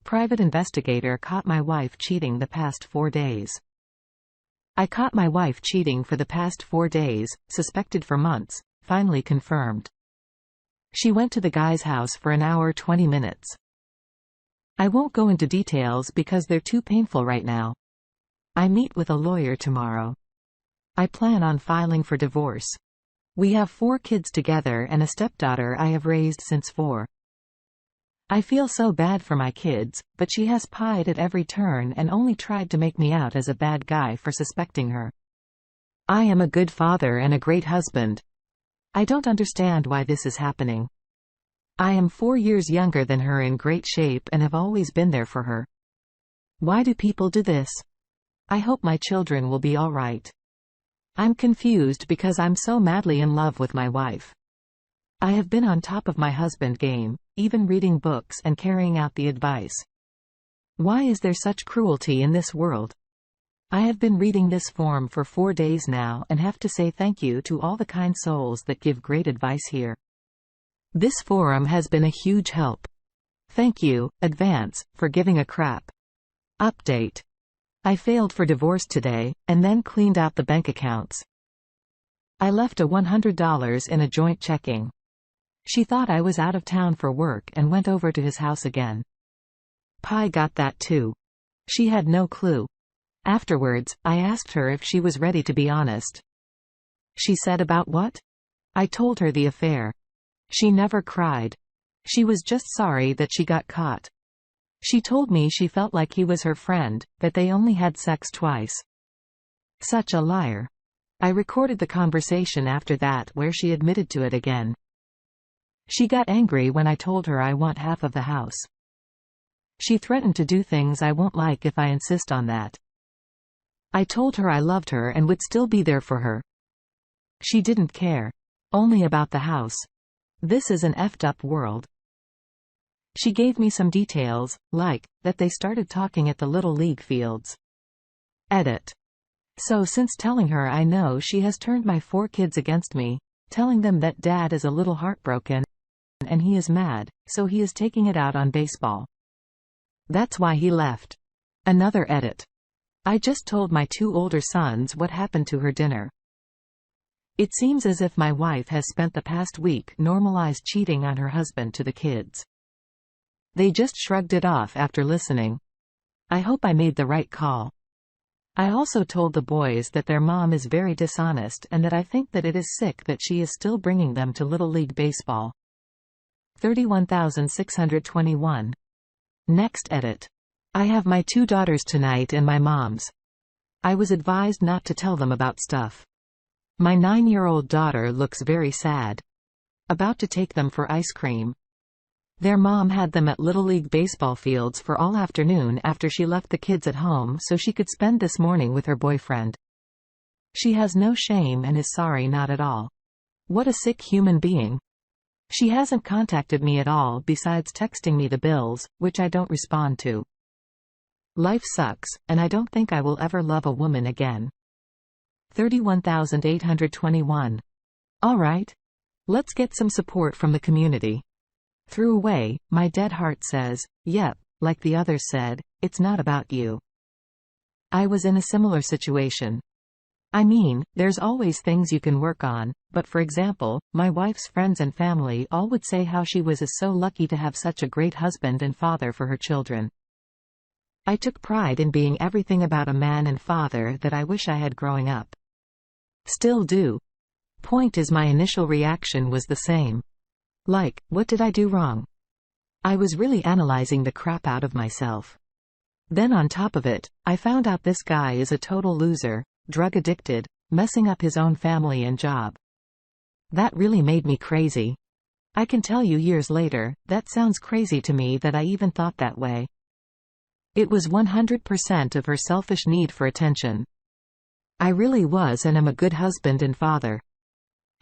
Private investigator caught my wife cheating the past 4 days. I caught my wife cheating for the past 4 days, suspected for months, finally confirmed. She went to the guy's house for an hour 20 minutes. I won't go into details because they're too painful right now. I meet with a lawyer tomorrow. I plan on filing for divorce. We have 4 kids together and a stepdaughter I have raised since 4. I feel so bad for my kids, but she has pied at every turn and only tried to make me out as a bad guy for suspecting her. I am a good father and a great husband. I don't understand why this is happening. I am 4 years younger than her, in great shape, and have always been there for her. Why do people do this? I hope my children will be all right. I'm confused because I'm so madly in love with my wife. I have been on top of my husband game, even reading books and carrying out the advice. Why is there such cruelty in this world? I have been reading this forum for 4 days now and have to say thank you to all the kind souls that give great advice here. This forum has been a huge help. Thank you, advance, for giving a crap. Update. I failed for divorce today, and then cleaned out the bank accounts. I left a $100 in a joint checking. She thought I was out of town for work and went over to his house again. Pi got that too. She had no clue. Afterwards, I asked her if she was ready to be honest. She said about what? I told her the affair. She never cried. She was just sorry that she got caught. She told me she felt like he was her friend, but they only had sex twice. Such a liar. I recorded the conversation after that where she admitted to it again. She got angry when I told her I want half of the house. She threatened to do things I won't like if I insist on that. I told her I loved her and would still be there for her. She didn't care. Only about the house. This is an effed up world. She gave me some details, like, that they started talking at the Little League fields. Edit. So since telling her I know she has turned my 4 kids against me, telling them that dad is a little heartbroken, and he is mad, so he is taking it out on baseball. That's why he left. Another edit. I just told my 2 older sons what happened to her dinner. It seems as if my wife has spent the past week normalized cheating on her husband to the kids. They just shrugged it off after listening. I hope I made the right call. I also told the boys that their mom is very dishonest and that I think that it is sick that she is still bringing them to Little League Baseball. 31,621. Next edit. I have my 2 daughters tonight and my mom's. I was advised not to tell them about stuff. My 9-year-old daughter looks very sad. About to take them for ice cream. Their mom had them at Little League baseball fields for all afternoon after she left the kids at home so she could spend this morning with her boyfriend. She has no shame and is sorry not at all. What a sick human being. She hasn't contacted me at all besides texting me the bills, which I don't respond to. Life sucks, and I don't think I will ever love a woman again. 31,821. Alright. Let's get some support from the community. Threw away, my dead heart says, yep, like the others said, it's not about you. I was in a similar situation. I mean, there's always things you can work on, but for example, my wife's friends and family all would say how she was so lucky to have such a great husband and father for her children. I took pride in being everything about a man and father that I wish I had growing up. Still do. Point is, my initial reaction was the same. Like, what did I do wrong? I was really analyzing the crap out of myself. Then on top of it, I found out this guy is a total loser, drug addicted, messing up his own family and job. That really made me crazy. I can tell you years later, that sounds crazy to me that I even thought that way. It was 100% of her selfish need for attention. I really was and am a good husband and father.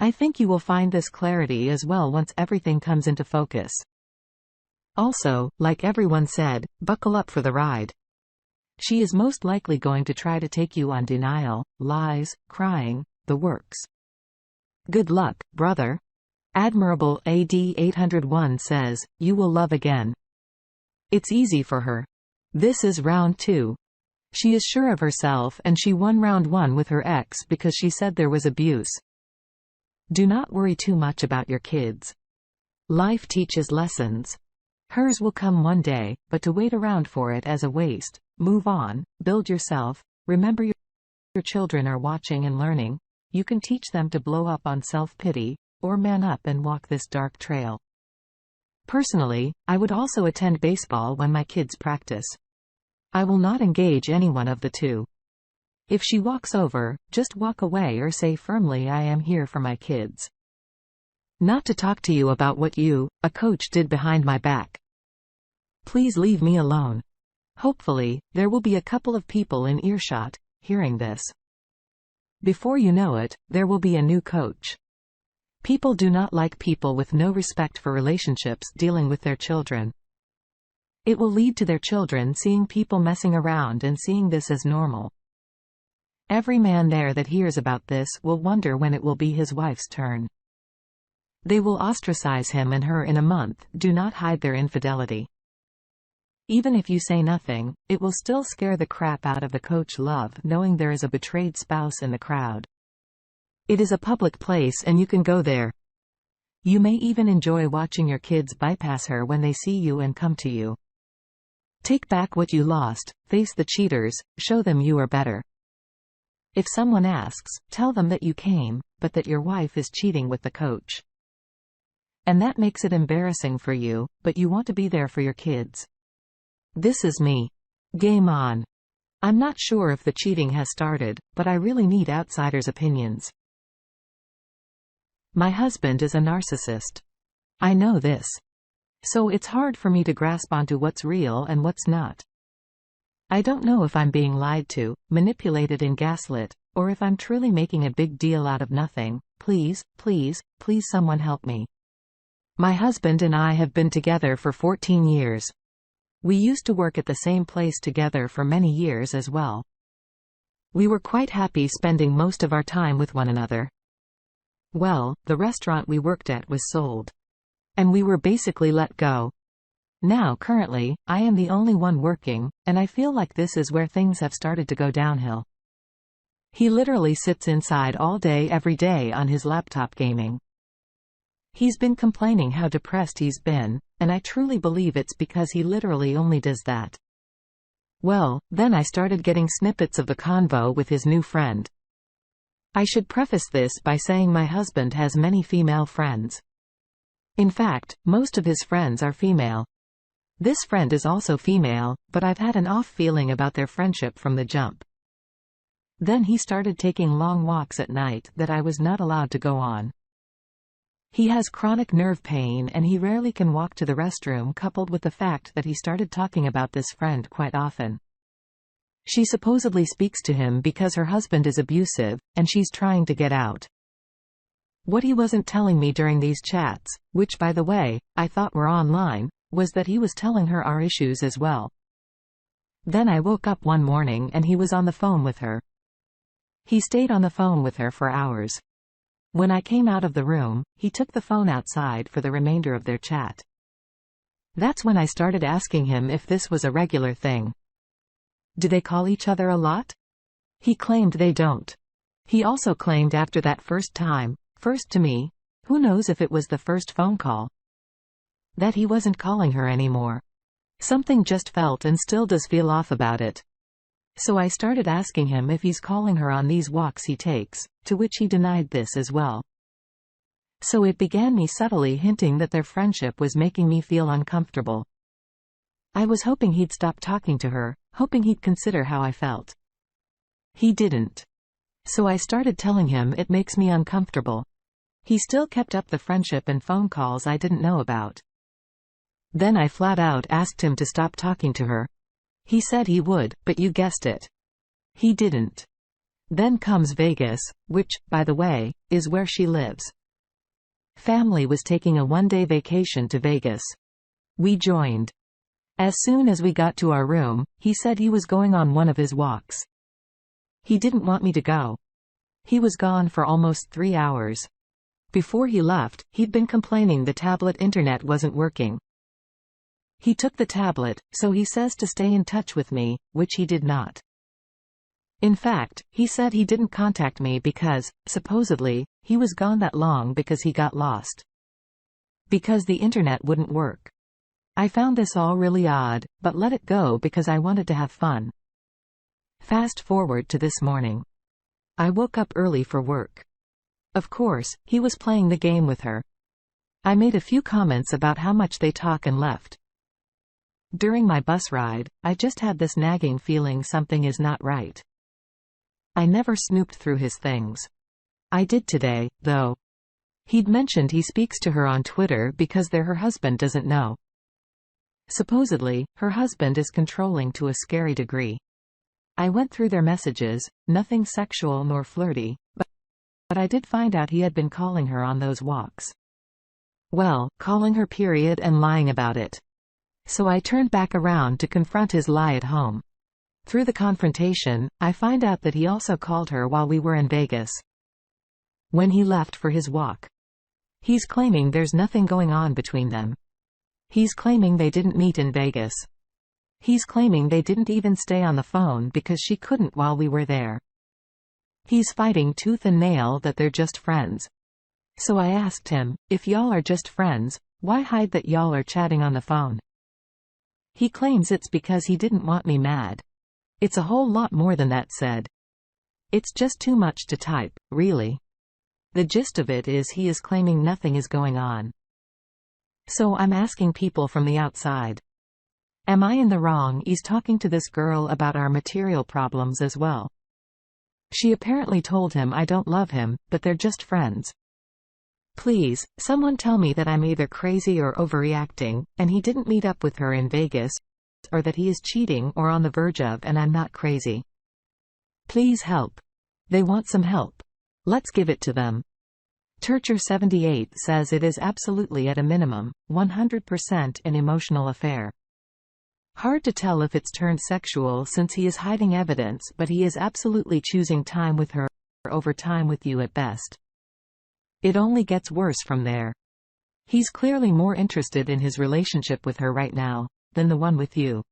I think you will find this clarity as well once everything comes into focus. Also, like everyone said, buckle up for the ride. She is most likely going to try to take you on denial, lies, crying, the works. Good luck, brother. Admirable AD 801 says, you will love again. It's easy for her. This is round 2. She is sure of herself and she won round 1 with her ex because she said there was abuse. Do not worry too much about your kids. Life teaches lessons. Hers will come one day, but to wait around for it is a waste. Move on, build yourself, remember your children are watching and learning. You can teach them to blow up on self-pity, or man up and walk this dark trail. Personally, I would also attend baseball when my kids practice. I will not engage any one of the two. If she walks over, just walk away or say firmly I am here for my kids. Not to talk to you about what you, a coach, did behind my back. Please leave me alone. Hopefully, there will be a couple of people in earshot, hearing this. Before you know it, there will be a new coach. People do not like people with no respect for relationships dealing with their children. It will lead to their children seeing people messing around and seeing this as normal. Every man there that hears about this will wonder when it will be his wife's turn. They will ostracize him and her in a month. Do not hide their infidelity. Even if you say nothing, it will still scare the crap out of the coach love knowing there is a betrayed spouse in the crowd. It is a public place and you can go there. You may even enjoy watching your kids bypass her when they see you and come to you. Take back what you lost, face the cheaters, show them you are better. If someone asks, tell them that you came, but that your wife is cheating with the coach. And that makes it embarrassing for you, but you want to be there for your kids. This is me. Game on. I'm not sure if the cheating has started, but I really need outsiders' opinions. My husband is a narcissist. I know this. So it's hard for me to grasp onto what's real and what's not. I don't know if I'm being lied to, manipulated and gaslit, or if I'm truly making a big deal out of nothing. Please, please, please someone help me. My husband and I have been together for 14 years. We used to work at the same place together for many years as well. We were quite happy spending most of our time with one another. Well, the restaurant we worked at was sold. And we were basically let go. Now currently, I am the only one working, and I feel like this is where things have started to go downhill. He literally sits inside all day every day on his laptop gaming. He's been complaining how depressed he's been, and I truly believe it's because he literally only does that. Well, then I started getting snippets of the convo with his new friend. I should preface this by saying my husband has many female friends. In fact, most of his friends are female. This friend is also female, but I've had an off feeling about their friendship from the jump. Then he started taking long walks at night that I was not allowed to go on. He has chronic nerve pain and he rarely can walk to the restroom, coupled with the fact that he started talking about this friend quite often. She supposedly speaks to him because her husband is abusive, and she's trying to get out. What he wasn't telling me during these chats, which by the way, I thought were online, was that he was telling her our issues as well. Then I woke up one morning and he was on the phone with her. He stayed on the phone with her for hours. When I came out of the room, he took the phone outside for the remainder of their chat. That's when I started asking him if this was a regular thing. Do they call each other a lot? He claimed they don't. He also claimed after that first time, first to me, who knows if it was the first phone call, that he wasn't calling her anymore. Something just felt and still does feel off about it. So I started asking him if he's calling her on these walks he takes, to which he denied this as well. So it began me subtly hinting that their friendship was making me feel uncomfortable. I was hoping he'd stop talking to her, hoping he'd consider how I felt. He didn't. So I started telling him it makes me uncomfortable. He still kept up the friendship and phone calls I didn't know about. Then I flat out asked him to stop talking to her. He said he would, but you guessed it. He didn't. Then comes Vegas, which, by the way, is where she lives. Family was taking a one-day vacation to Vegas. We joined. As soon as we got to our room, he said he was going on one of his walks. He didn't want me to go. He was gone for almost 3 hours. Before he left, he'd been complaining the tablet internet wasn't working. He took the tablet, so he says to stay in touch with me, which he did not. In fact, he said he didn't contact me because, supposedly, he was gone that long because he got lost. Because the internet wouldn't work. I found this all really odd, but let it go because I wanted to have fun. Fast forward to this morning. I woke up early for work. Of course, he was playing the game with her. I made a few comments about how much they talk and left. During my bus ride, I just had this nagging feeling something is not right. I never snooped through his things. I did today, though. He'd mentioned he speaks to her on Twitter because her husband doesn't know. Supposedly, her husband is controlling to a scary degree. I went through their messages, nothing sexual nor flirty, but I did find out he had been calling her on those walks. Well, calling her period and lying about it. So I turned back around to confront his lie at home. Through the confrontation, I find out that he also called her while we were in Vegas. When he left for his walk. He's claiming there's nothing going on between them. He's claiming they didn't meet in Vegas. He's claiming they didn't even stay on the phone because she couldn't while we were there. He's fighting tooth and nail that they're just friends. So I asked him, if y'all are just friends, why hide that y'all are chatting on the phone? He claims it's because he didn't want me mad. It's a whole lot more than that said. It's just too much to type, really. The gist of it is he is claiming nothing is going on. So I'm asking people from the outside. Am I in the wrong? He's talking to this girl about our material problems as well. She apparently told him I don't love him, but they're just friends. Please, someone tell me that I'm either crazy or overreacting, and he didn't meet up with her in Vegas, or that he is cheating or on the verge of and I'm not crazy. Please help. They want some help. Let's give it to them. Turcher78 says it is absolutely at a minimum, 100% an emotional affair. Hard to tell if it's turned sexual since he is hiding evidence, but he is absolutely choosing time with her over time with you at best. It only gets worse from there. He's clearly more interested in his relationship with her right now than the one with you.